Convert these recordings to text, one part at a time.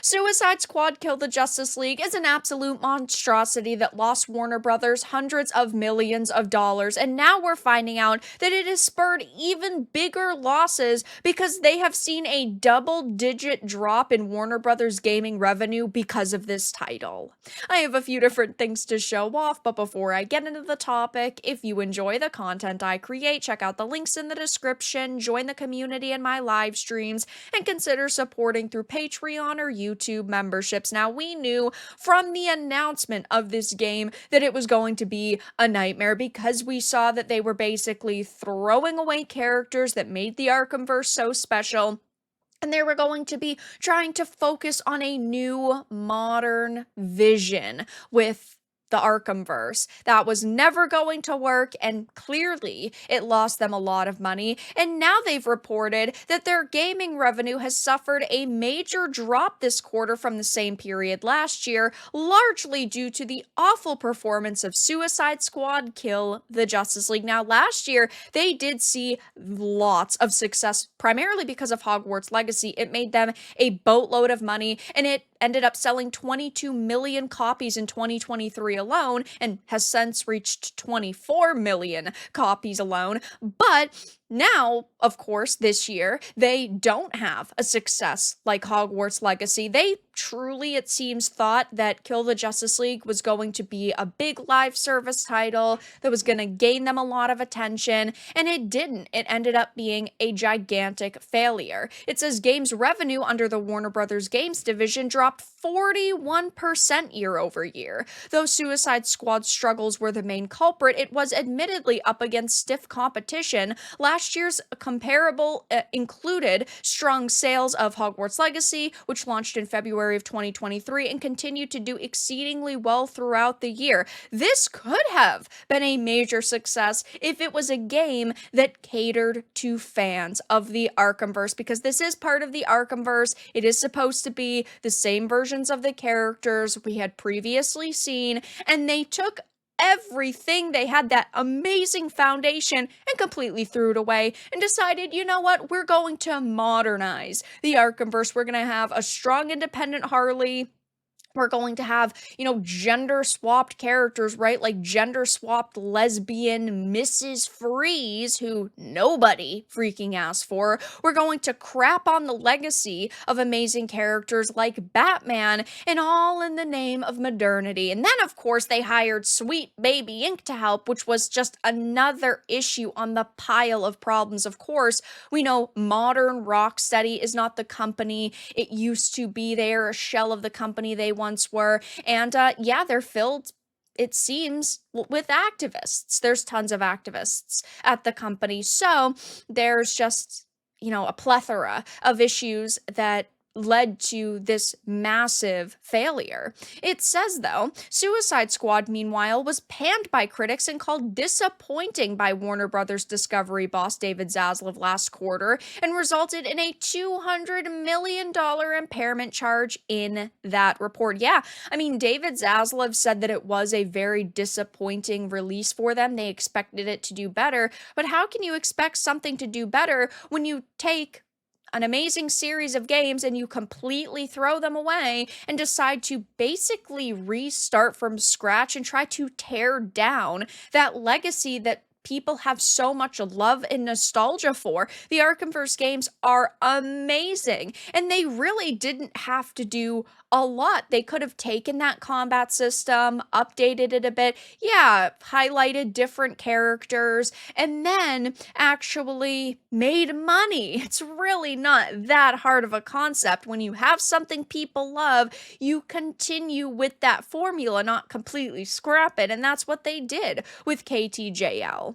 Suicide Squad Kill the Justice League is an absolute monstrosity that lost Warner Brothers hundreds of millions of dollars, and now we're finding out that it has spurred even bigger losses because they have seen a double-digit drop in Warner Brothers gaming revenue because of this title. I have a few different things to show off, but before I get into the topic, if you enjoy the content I create, check out the links in the description, join the community in my live streams, and consider supporting through Patreon or YouTube memberships. Now, we knew from the announcement of this game that it was going to be a nightmare because we saw that they were basically throwing away characters that made the Arkhamverse so special. And they were going to be trying to focus on a new modern vision with the Arkhamverse. That was never going to work, and clearly it lost them a lot of money. And now they've reported that their gaming revenue has suffered a major drop this quarter from the same period last year, largely due to the awful performance of Suicide Squad Kill the Justice League. Now, last year, they did see lots of success, primarily because of Hogwarts Legacy. It made them a boatload of money, and it ended up selling 22 million copies in 2023 alone and has since reached 24 million copies alone. But now, of course, this year, they don't have a success like Hogwarts Legacy. They truly, it seems, thought that Kill the Justice League was going to be a big live service title that was going to gain them a lot of attention, and it didn't. It ended up being a gigantic failure. It says games revenue under the Warner Brothers Games division dropped 41% year over year. Though Suicide Squad struggles were the main culprit, it was admittedly up against stiff competition. Last year's comparable included strong sales of Hogwarts Legacy, which launched in February of 2023 and continued to do exceedingly well throughout the year. This could have been a major success if it was a game that catered to fans of the Arkhamverse, because this is part of the Arkhamverse. It is supposed to be the same versions of the characters we had previously seen, and they took everything. They had that amazing foundation and completely threw it away and decided, you know what, we're going to modernize the Arkhamverse. We're going to have a strong independent Harley. We're going to have, gender-swapped characters, right? Like gender-swapped lesbian Mrs. Freeze, who nobody freaking asked for. We're going to crap on the legacy of amazing characters like Batman, and all in the name of modernity. And then, of course, they hired Sweet Baby Inc. to help, which was just another issue on the pile of problems. Of course, we know modern Rocksteady is not the company it used to be. They are a shell of the company they once were, and they're filled, it seems, with activists. There's tons of activists at the company, so there's just, a plethora of issues that led to this massive failure. It says, though, Suicide Squad, meanwhile, was panned by critics and called disappointing by Warner Brothers Discovery boss David Zaslav last quarter, and resulted in a $200 million impairment charge in that report. Yeah, David Zaslav said that it was a very disappointing release for them. They expected it to do better, but how can you expect something to do better when you take an amazing series of games and you completely throw them away and decide to basically restart from scratch and try to tear down that legacy that people have so much love and nostalgia for? The Arkhamverse games are amazing, and they really didn't have to do a lot. They could have taken that combat system, updated it a bit, highlighted different characters, and then actually made money. It's really not that hard of a concept. When you have something people love, you continue with that formula, not completely scrap it, and that's what they did with KTJL.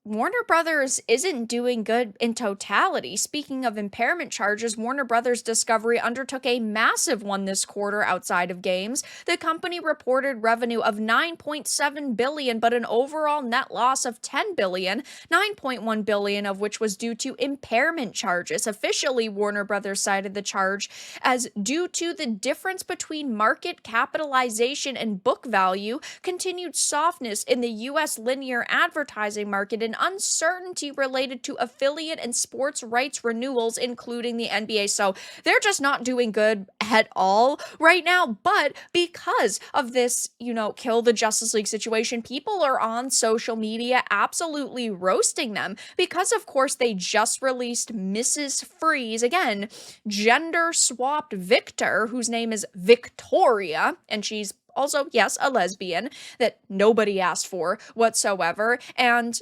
Warner Brothers isn't doing good in totality. Speaking of impairment charges, Warner Brothers Discovery undertook a massive one this quarter outside of games. The company reported revenue of $9.7 billion, but an overall net loss of $10 billion, $9.1 billion of which was due to impairment charges. Officially, Warner Brothers cited the charge as due to the difference between market capitalization and book value, continued softness in the U.S. linear advertising market, and uncertainty related to affiliate and sports rights renewals, including the NBA. So they're just not doing good at all right now. But because of this, kill the Justice League situation, people are on social media absolutely roasting them because, of course, they just released Mrs. Freeze, again, gender swapped Victor, whose name is Victoria, and she's also, yes, a lesbian that nobody asked for whatsoever. And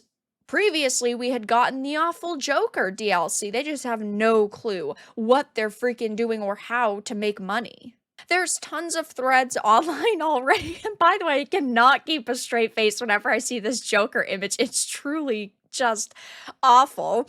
previously, we had gotten the Awful Joker DLC. They just have no clue what they're freaking doing or how to make money. There's tons of threads online already. And by the way, I cannot keep a straight face whenever I see this Joker image. It's truly just awful.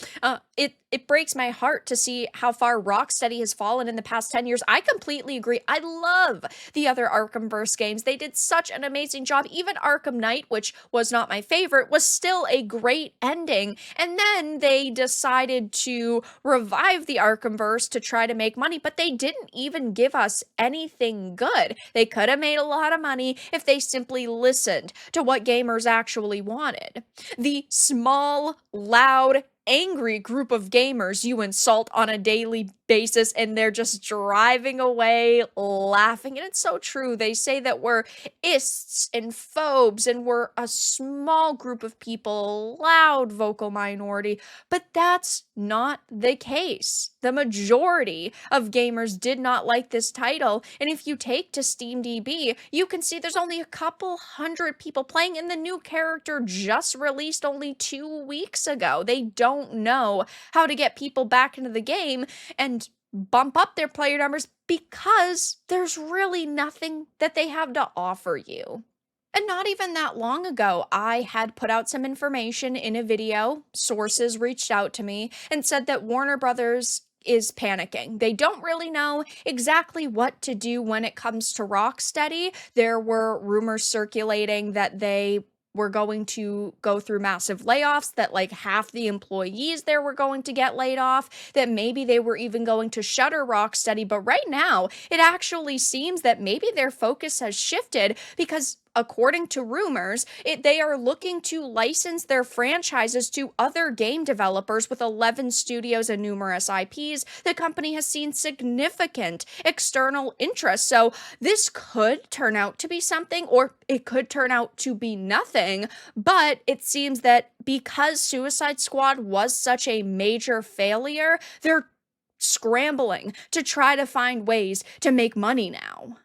It breaks my heart to see how far Rocksteady has fallen in the past 10 years. I completely agree. I love the other Arkhamverse games. They did such an amazing job. Even Arkham Knight, which was not my favorite, was still a great ending. And then they decided to revive the Arkhamverse to try to make money, but they didn't even give us anything good. They could have made a lot of money if they simply listened to what gamers actually wanted. The small, loud, angry group of gamers you insult on a daily basis, and they're just driving away laughing. And it's so true. They say that we're ists and phobes and we're a small group of people, loud vocal minority, but that's not the case. The majority of gamers did not like this title, and if you take to SteamDB, you can see there's only a couple hundred people playing, and the new character just released only 2 weeks ago. They don't know how to get people back into the game and bump up their player numbers because there's really nothing that they have to offer you. And not even that long ago, I had put out some information in a video. Sources reached out to me and said that Warner Brothers is panicking. They don't really know exactly what to do when it comes to Rocksteady. There were rumors circulating that they were going to go through massive layoffs, that like half the employees there were going to get laid off, that maybe they were even going to shutter Rocksteady. But right now, it actually seems that maybe their focus has shifted because, according to rumors, they are looking to license their franchises to other game developers with 11 studios and numerous IPs. The company has seen significant external interest. So this could turn out to be something, or it could turn out to be nothing. But it seems that because Suicide Squad was such a major failure, they're scrambling to try to find ways to make money now.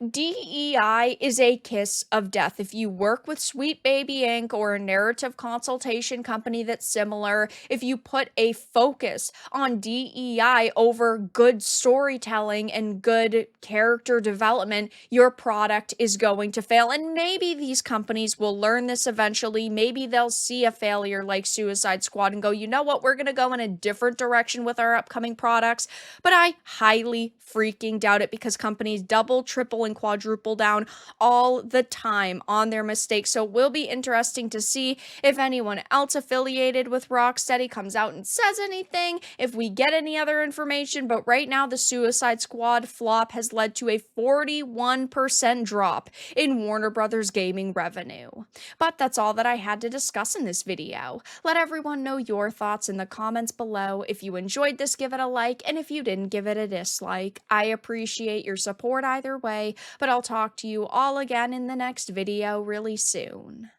DEI is a kiss of death. If you work with Sweet Baby Inc. or a narrative consultation company that's similar, if you put a focus on DEI over good storytelling and good character development, your product is going to fail. And maybe these companies will learn this eventually. Maybe they'll see a failure like Suicide Squad and go, you know what, we're going to go in a different direction with our upcoming products. But I highly freaking doubt it because companies double, triple, and quadruple down all the time on their mistakes. So it will be interesting to see if anyone else affiliated with Rocksteady comes out and says anything, if we get any other information. But right now, the Suicide Squad flop has led to a 41% drop in Warner Brothers gaming revenue. But that's all that I had to discuss in this video. Let everyone know your thoughts in the comments below. If you enjoyed this, give it a like, and if you didn't, give it a dislike. I appreciate your support either way, but I'll talk to you all again in the next video really soon.